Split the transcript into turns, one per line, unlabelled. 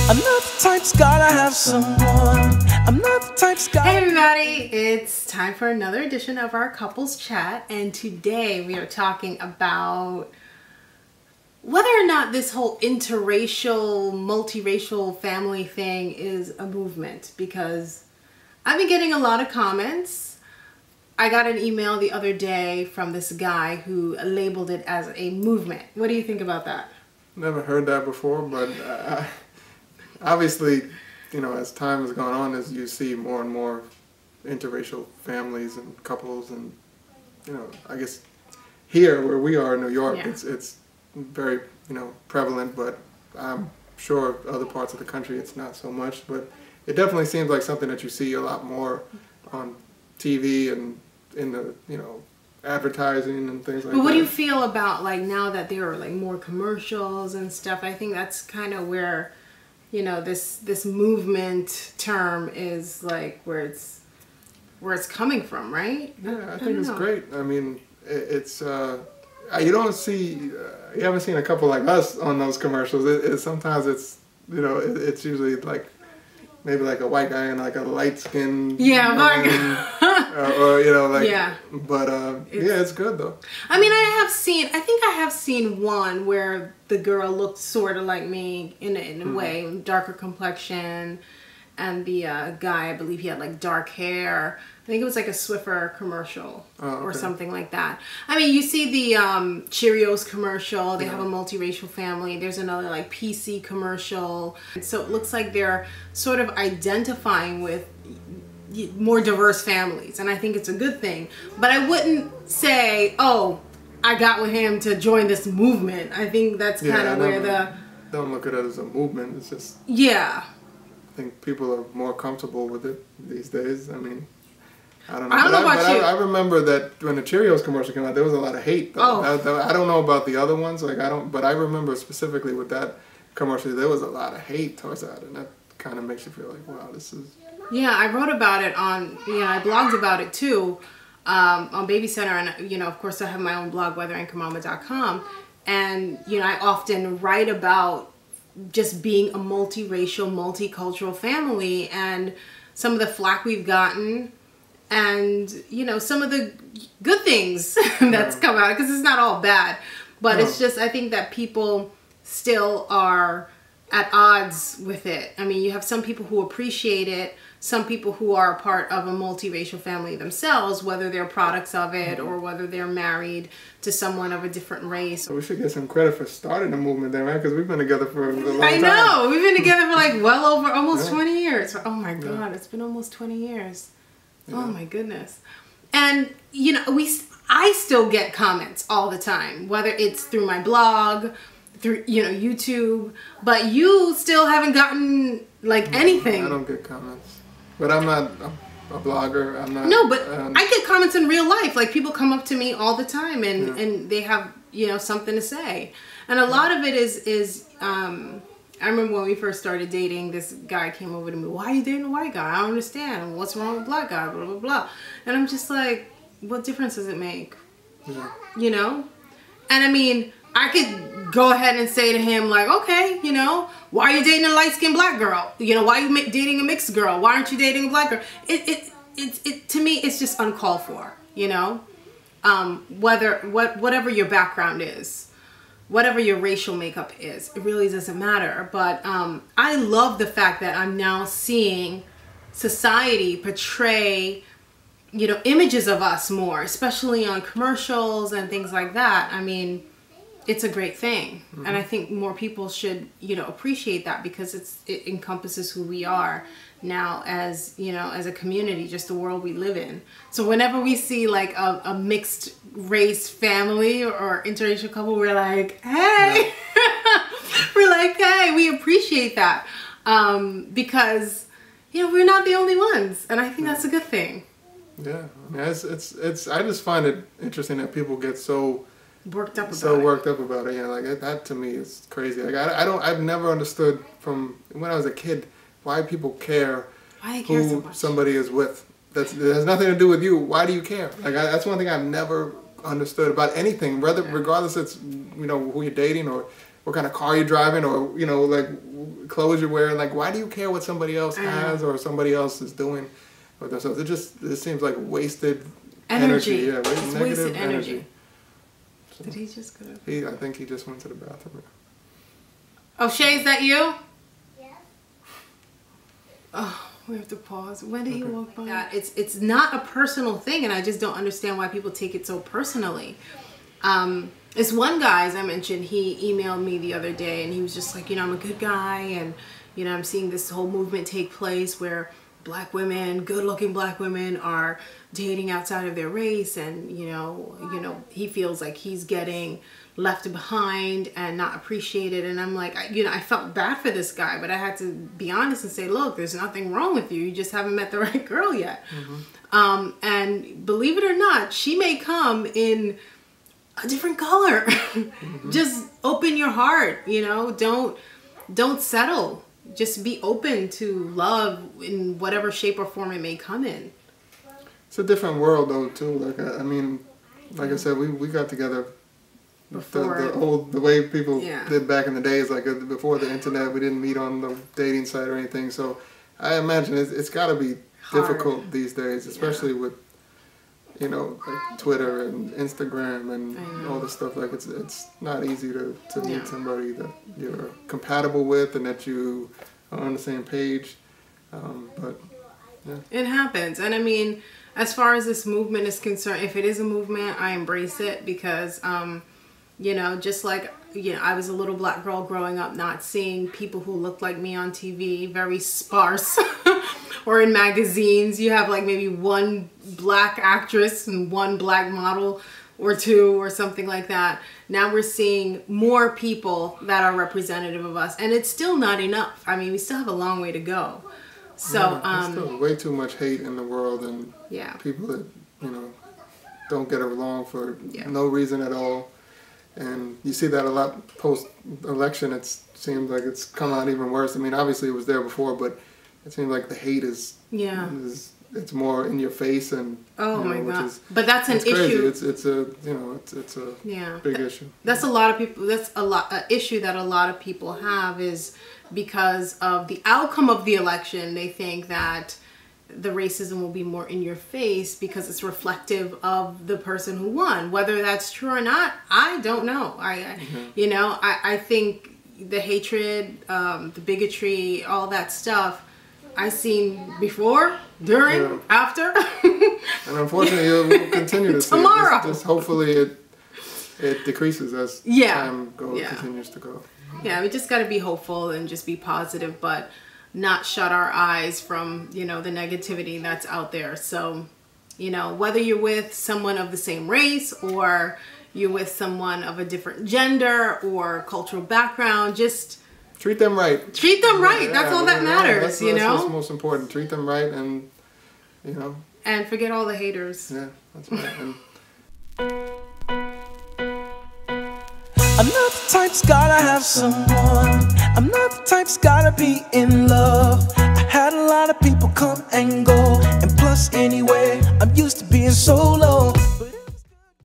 I'm not the type's gotta have someone. I'm not the type's gotta.
Hey everybody, it's time for another edition of our couples chat, and today we are talking about whether or not this whole interracial, multiracial family thing is a movement, because I've been getting a lot of comments. I got an email the other day from this guy who labeled it as a movement. What do you think about that?
Never heard that before, but obviously, you know, as time has gone on, as you see more and more interracial families and couples, and you know, I guess here where we are in New York,
Yeah.
it's very, you know, prevalent, but I'm sure other parts of the country it's not so much. But it definitely seems like something that you see a lot more on TV and in the, you know, advertising and things like that.
But what do you feel about, like, now that there are like more commercials and stuff? I think that's kind of where, you know, this movement term is like where it's coming from, right?
Yeah, I think it's great. I mean, it's you don't see, you haven't seen a couple like us on those commercials. Sometimes it's, you know, it's usually like maybe like a white guy and like a light skin, or you know, like,
yeah.
But yeah, it's good though.
I mean, I think I have seen one where the girl looked sort of like me in a way, darker complexion, and the guy, I believe he had like dark hair. I think it was like a Swiffer commercial or something like that. I mean, you see the Cheerios commercial. They have a multiracial family. There's another like PC commercial. And so it looks like they're sort of identifying with more diverse families. And I think it's a good thing. But I wouldn't say, oh, I got with him to join this movement. I think that's kind of where
don't look at it as a movement. It's just,
yeah.
I think people are more comfortable with it these days. I mean, I don't know. I remember that when the Cheerios commercial came out, there was a lot of hate. Though. I don't know about the other ones. Like but I remember specifically with that commercial, there was a lot of hate towards that, and that kind of makes you feel like, wow, this is.
Yeah, I wrote about it on. I blogged about it too, on Baby Center, and you know, of course, I have my own blog, weatheranchormama.com, and you know, I often write about just being a multiracial, multicultural family, and some of the flack we've gotten. And, you know, some of the good things that's come out, because it's not all bad. But it's just, I think that people still are at odds with it. I mean, you have some people who appreciate it, some people who are a part of a multiracial family themselves, whether they're products of it or whether they're married to someone of a different race.
We should get some credit for starting the movement then, right? Because we've been together for a long time.
I know! We've been together for like well over almost 20 years. Oh my God, it's been almost 20 years. Yeah. Oh my goodness. And you know, I still get comments all the time, whether it's through my blog, through, you know, YouTube, but you still haven't gotten like anything.
I don't get comments. But I'm not a blogger. I'm not.
No, but I get comments in real life. Like people come up to me all the time and they have, you know, something to say. And a lot of it is I remember when we first started dating, this guy came over to me, why are you dating a white guy? I don't understand. What's wrong with a black guy? Blah, blah, blah. And I'm just like, what difference does it make? Yeah. You know? And I mean, I could go ahead and say to him, like, okay, you know, why are you dating a light-skinned black girl? You know, why are you dating a mixed girl? Why aren't you dating a black girl? To me, it's just uncalled for, you know? Whatever your background is. Whatever your racial makeup is, it really doesn't matter. But I love the fact that I'm now seeing society portray, you know, images of us more, especially on commercials and things like that. I mean, it's a great thing. And I think more people should, you know, appreciate that, because it encompasses who we are now as, you know, as a community, just the world we live in. So whenever we see like a mixed race family or interracial couple, we're like, hey, we're like, hey, we appreciate that. Because, you know, we're not the only ones. And I think that's a good thing.
Yeah. I mean, it's I just find it interesting that people get so
worked up about it.
Yeah, like that to me is crazy. Like I've never understood from when I was a kid why people care who so somebody is with. That has nothing to do with you. Why do you care? Like that's one thing I've never understood about anything, regardless it's, you know, who you're dating or what kind of car you're driving, or you know, like clothes you're wearing. Like, why do you care what somebody else has or somebody else is doing with themselves? It seems like wasted energy. Yeah,
it's wasted energy.
So,
did he just go?
I think he just went to the bathroom.
Oh, Shay, is that you? Yes. Oh, we have to pause. When did he walk by? It's not a personal thing, and I just don't understand why people take it so personally. This one guy, as I mentioned, he emailed me the other day, and he was just like, you know, I'm a good guy, and you know, I'm seeing this whole movement take place where black women, good-looking black women, are dating outside of their race, and you know, he feels like he's getting left behind and not appreciated. And I'm like, I felt bad for this guy, but I had to be honest and say, look, there's nothing wrong with you. You just haven't met the right girl yet. And believe it or not, she may come in a different color. Just open your heart, you know, don't settle. Just be open to love in whatever shape or form it may come in. It's
a different world though too. Like I mean, like I said, we got together before the way people did back in the days, like before the internet. We didn't meet on the dating site or anything. So I imagine it's got to be difficult these days, especially with, you know, like Twitter and Instagram and all this stuff. Like it's not easy to meet somebody that you're compatible with and that you are on the same page. But yeah,
it happens. And I mean, as far as this movement is concerned, if it is a movement, I embrace it because, you know, just like, you know, I was a little black girl growing up, not seeing people who looked like me on TV, very sparse. Or in magazines, you have like maybe one black actress and one black model or two or something like that. Now we're seeing more people that are representative of us, and it's still not enough. I mean, we still have a long way to go. So
there's still way too much hate in the world, and people that, you know, don't get along for no reason at all. And you see that a lot post-election. It seems like it's come out even worse. I mean, obviously it was there before, but it seems like the hate is it's more in your face, and
my God! But that's an issue.
It's a it's a big issue.
That's a lot of people. That's an issue that a lot of people have, is because of the outcome of the election. They think that the racism will be more in your face because it's reflective of the person who won. Whether that's true or not, I don't know. You know, I think the hatred, the bigotry, all that stuff, I've seen before, during, after.
And unfortunately, it will continue to see
tomorrow.
Just hopefully it decreases as time continues to go.
Yeah, we just got to be hopeful and just be positive, but not shut our eyes from, you know, the negativity that's out there. So, you know, whether you're with someone of the same race or you're with someone of a different gender or cultural background, just
treat them right.
Treat them right. That's all that matters, you know?
That's what's most important. Treat them right, and, you know.
And forget all the haters.
Yeah, that's right. And
I'm not the type's gotta have someone. I'm not the type's gotta be in love. I had a lot of people come and go, and plus anyway, I'm used to being solo.